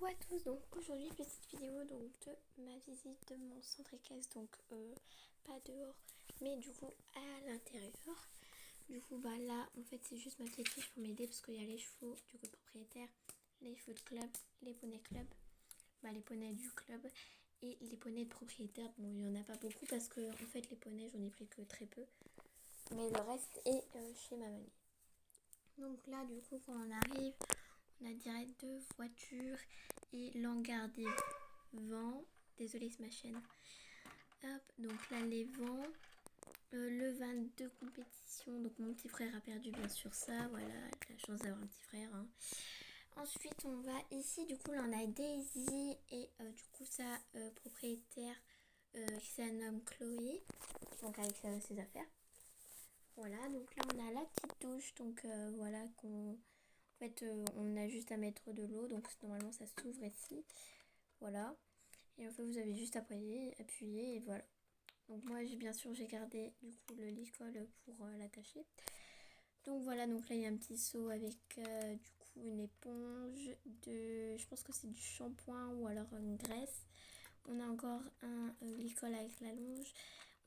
Coucou à tous, donc aujourd'hui petite vidéo donc de ma visite de mon centre équestre, donc pas dehors mais du coup à l'intérieur. Du coup bah là en fait c'est juste ma petite fiche pour m'aider parce qu'il y a les chevaux du coup propriétaires, les chevaux de club, les poneys club, les poneys du club et les poneys de propriétaire. Bon il n'y en a pas beaucoup parce que en fait les poneys j'en ai pris que très peu, mais le reste est chez ma mamie. Donc là du coup quand on arrive, on a direct deux voitures et l'hangar des vents. Désolée c'est ma chaîne. Hop, donc là les vents. Le 22 compétition. Donc mon petit frère a perdu bien sûr ça. Voilà, la chance d'avoir un petit frère. Hein. Ensuite on va ici. Du coup là on a Daisy et du coup sa propriétaire qui se nomme Chloé. Donc avec ses affaires. Voilà, donc là on a la petite douche. Donc voilà qu'on... En fait, on a juste à mettre de l'eau, donc normalement ça s'ouvre ici. Voilà. Et en fait, vous avez juste à appuyer et voilà. Donc moi, bien sûr, j'ai gardé du coup le licol pour l'attacher. Donc voilà, donc là il y a un petit seau avec du coup une éponge, je pense que c'est du shampoing ou alors une graisse. On a encore un licol avec la longe.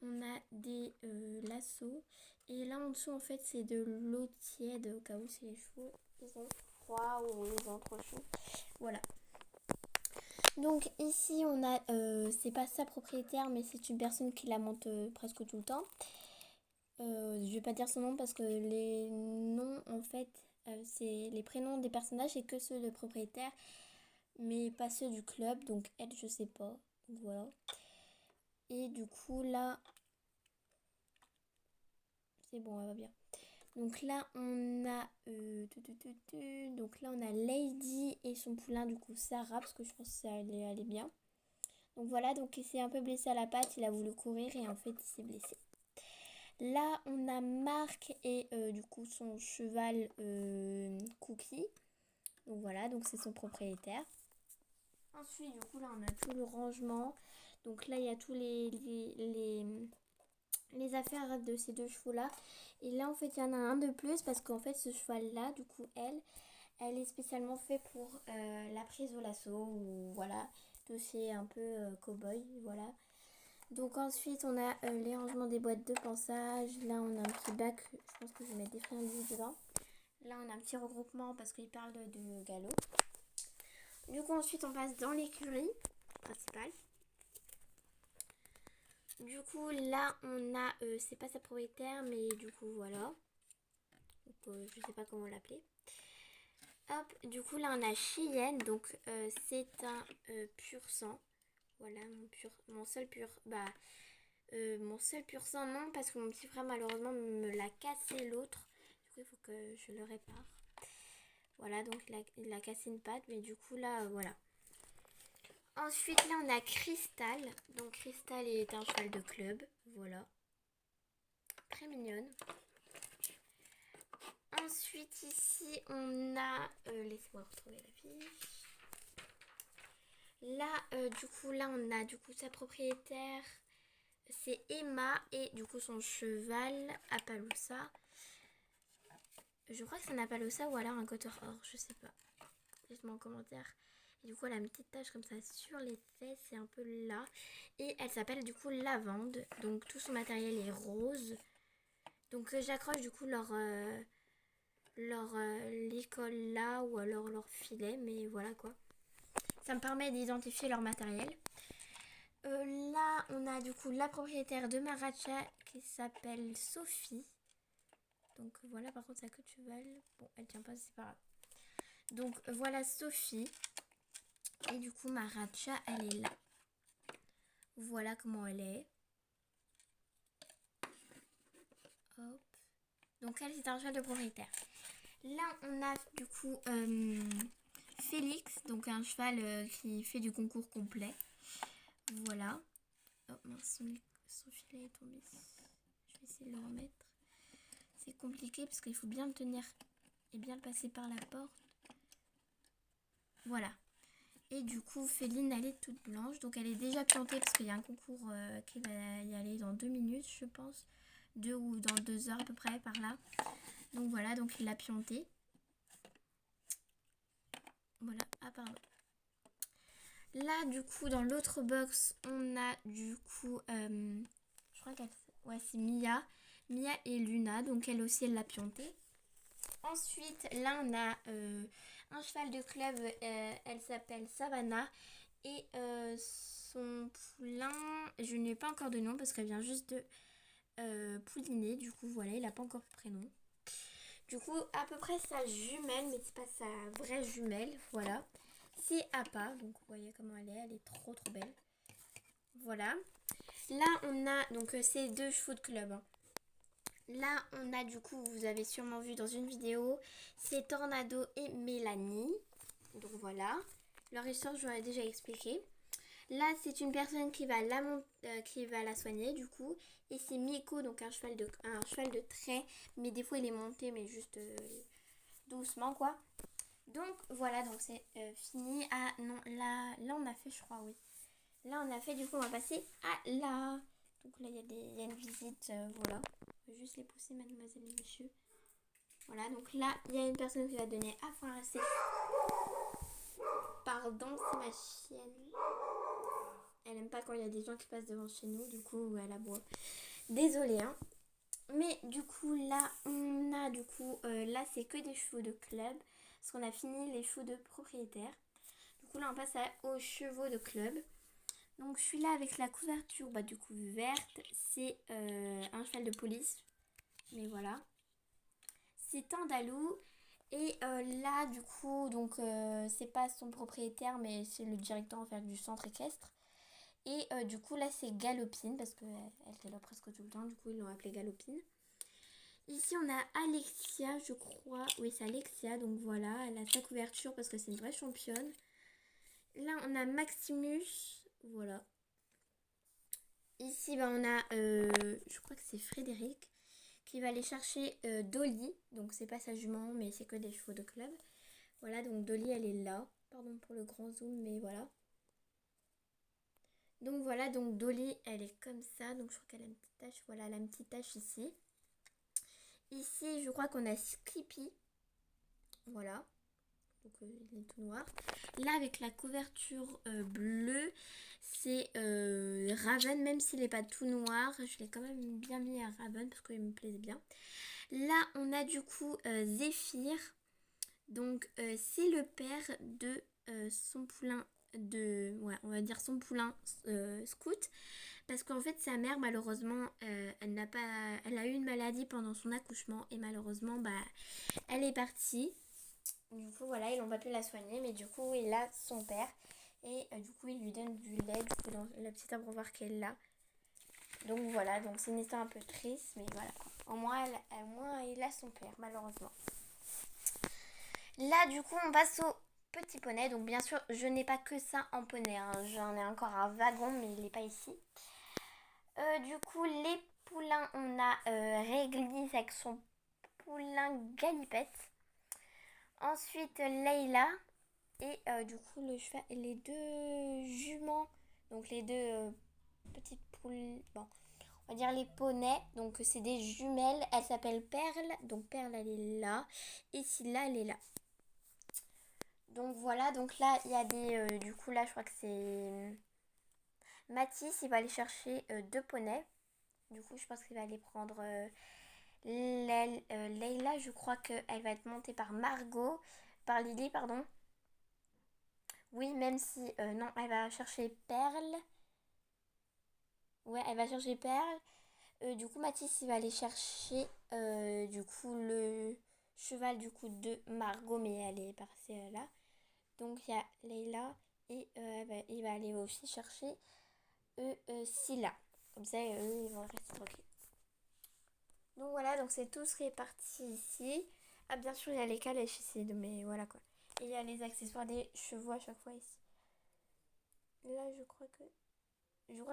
On a des lassos. Et là en dessous en fait c'est de l'eau tiède au cas où c'est les chevaux. Ils ont froid ou ils ont trop chaud. Voilà. Donc ici on a, c'est pas sa propriétaire mais c'est une personne qui la monte presque tout le temps. Je vais pas dire son nom parce que les noms en fait c'est les prénoms des personnages et que ceux de propriétaire mais pas ceux du club, donc elle je sais pas. Donc voilà. Et du coup là c'est bon, elle va bien. Donc là on a donc là on a Lady et son poulain du coup Sarah parce que je pense que ça allait bien. Donc voilà, donc il s'est un peu blessé à la patte, il a voulu courir et en fait il s'est blessé. Là on a Marc et du coup son cheval Cookie. Donc voilà, donc c'est son propriétaire. Ensuite du coup là on a tout le rangement. Donc là il y a tous les affaires de ces deux chevaux là. Et là en fait il y en a un de plus parce qu'en fait ce cheval là du coup elle est spécialement fait pour la prise au lasso ou voilà, dossier un peu cow-boy, voilà. Donc ensuite on a les rangements des boîtes de pansage. Là on a un petit bac, je pense que je vais mettre des friandises dedans. Là on a un petit regroupement parce qu'il parle de galop. Du coup ensuite on passe dans l'écurie principale. Du coup là on a, c'est pas sa propriétaire mais du coup voilà. Donc je sais pas comment l'appeler. Hop, du coup là on a Cheyenne, donc c'est un pur sang. Voilà mon seul pur sang non parce que mon petit frère malheureusement me l'a cassé l'autre. Du coup il faut que je le répare. Voilà, donc il a cassé une patte mais du coup là voilà. Ensuite là on a Cristal. Donc Cristal est un cheval de club. Voilà. Très mignonne. Ensuite ici on a... laissez-moi retrouver la fiche. Là du coup là on a du coup sa propriétaire. C'est Emma et du coup son cheval Appaloosa. Je crois que c'est un Appaloosa ou alors un Quarter Or, je sais pas. Dites-moi en commentaire. Et du coup elle a une petite tache comme ça sur les fesses, c'est un peu là. Et elle s'appelle du coup Lavande. Donc tout son matériel est rose. Donc j'accroche du coup leur l'école là ou alors leur filet, mais voilà quoi. Ça me permet d'identifier leur matériel. Là on a du coup la propriétaire de Maracha qui s'appelle Sophie. Donc voilà, par contre sa queue de cheval, bon elle tient pas, c'est pas grave. Donc voilà Sophie. Et du coup Maracha elle est là. Voilà comment elle est. Hop. Donc elle c'est un cheval de propriétaire. Là on a du coup Félix, donc un cheval qui fait du concours complet. Voilà. Oh mince, son filet est tombé. Je vais essayer de le remettre. C'est compliqué parce qu'il faut bien le tenir et bien le passer par la porte. Voilà. Et du coup, Féline, elle est toute blanche. Donc elle est déjà piantée parce qu'il y a un concours qui va y aller dans 2 minutes, je pense. 2 ou dans 2 heures à peu près, par là. Donc voilà, donc il l'a piantée. Voilà, ah pardon. Là, du coup, dans l'autre box, on a du coup, je crois qu'elle, ouais, c'est Mia. Mia et Luna, donc elle aussi, elle l'a pionté. Ensuite, là, on a un cheval de club, elle s'appelle Savannah. Et son poulain, je n'ai pas encore de nom parce qu'elle vient juste de pouliner. Du coup, voilà, il n'a pas encore de prénom. Du coup, à peu près sa jumelle, mais c'est pas sa vraie jumelle, voilà. C'est Appa, donc vous voyez comment elle est trop trop belle. Voilà. Là, on a donc ces deux chevaux de club, hein. Là, on a du coup, vous avez sûrement vu dans une vidéo, c'est Tornado et Mélanie. Donc voilà. Leur histoire, je vous l'ai déjà expliqué. Là, c'est une personne qui va qui va la soigner du coup. Et c'est Miko, donc un cheval de trait. Mais des fois, il est monté, mais juste doucement, quoi. Donc, voilà, donc c'est fini. Ah, non, là, on a fait, je crois, oui. Là, on a fait, du coup, on va passer à là. Donc là, il y a une visite, voilà. Je vais juste les pousser, mademoiselle et monsieur. Voilà, donc là, il y a une personne qui va donner à Français. Pardon, c'est ma chienne. Elle aime pas quand il y a des gens qui passent devant chez nous, du coup elle aboie. Désolée hein. Mais du coup là on a du coup là c'est que des chevaux de club. Parce qu'on a fini les chevaux de propriétaire. Du coup là on passe aux chevaux de club. Donc je suis là avec la couverture du coup verte. C'est un cheval de police. Mais voilà. C'est Tandalou. Et là du coup donc c'est pas son propriétaire mais c'est le directeur en fait du centre équestre. Et du coup là c'est Galopine parce qu'elle était là presque tout le temps, du coup ils l'ont appelée Galopine. Ici on a Alexia je crois, oui c'est Alexia donc voilà, elle a sa couverture parce que c'est une vraie championne. Là on a Maximus, voilà. Ici on a, je crois que c'est Frédéric qui va aller chercher Dolly, donc c'est pas sa jument mais c'est que des chevaux de club. Voilà donc Dolly elle est là, pardon pour le grand zoom mais voilà. Donc voilà, donc Dolly, elle est comme ça. Donc je crois qu'elle a une petite tache. Voilà, elle a une petite tache ici. Ici, je crois qu'on a Skippy. Voilà. Donc il est tout noir. Là, avec la couverture bleue, c'est Raven. Même s'il n'est pas tout noir, je l'ai quand même bien mis à Raven parce qu'il me plaisait bien. Là, on a du coup Zéphyr. Donc c'est le père de son poulain on va dire son poulain Scout, parce qu'en fait sa mère malheureusement elle a eu une maladie pendant son accouchement et malheureusement elle est partie. Du coup voilà, ils n'ont pas pu la soigner, mais du coup il a son père et du coup il lui donne du lait du coup dans la petite abreuvoir qu'elle a. Donc voilà, donc c'est une histoire un peu triste, mais voilà, au moins il a son père malheureusement. Là, du coup, on passe au petit poney. Donc, bien sûr, je n'ai pas que ça en poney, hein. J'en ai encore un wagon, mais il n'est pas ici. Du coup, les poulains, on a Réglisse avec son poulain Galipette. Ensuite, Leila. Et du coup, les deux juments, donc les deux petites poules, bon, on va dire les poneys. Donc, c'est des jumelles. Elles s'appellent Perle. Donc, Perle, elle est là. Et Scylla, elle est là. Donc voilà, donc là il y a des... du coup là je crois que c'est Mathis, il va aller chercher deux poneys. Du coup je pense qu'il va aller prendre Leila, je crois qu'elle va être montée par par Lily, pardon. Oui, même si... non, elle va chercher Perle. Ouais, elle va chercher Perle. Du coup Mathis il va aller chercher du coup le cheval du coup de Margot, mais elle est partie là. Donc il y a Leila et il va aller aussi chercher Scylla. Comme ça, eux, ils vont rester tranquilles. Donc voilà, donc c'est tout ce qui est parti ici. Ah bien sûr, il y a les calèches ici, mais voilà quoi. Et il y a les accessoires des chevaux à chaque fois ici. Là, je crois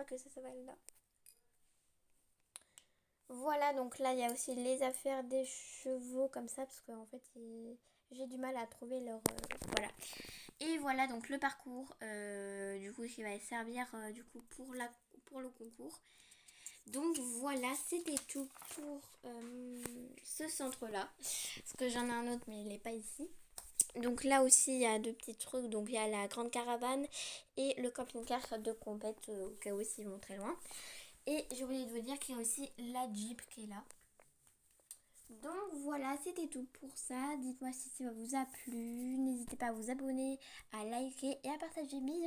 que ça va là. Voilà, donc là, il y a aussi les affaires des chevaux comme ça, parce qu'en fait, j'ai du mal à trouver leur... voilà. Et voilà donc le parcours du coup qui va servir du coup pour le concours. Donc voilà, c'était tout pour ce centre là. Parce que j'en ai un autre mais il n'est pas ici. Donc là aussi il y a deux petits trucs, donc il y a la grande caravane et le camping-car de compète au cas où ils vont très loin. Et j'ai oublié de vous dire qu'il y a aussi la Jeep qui est là. Donc voilà, c'était tout pour ça. Dites-moi si ça vous a plu. N'hésitez pas à vous abonner, à liker et à partager. Bisous!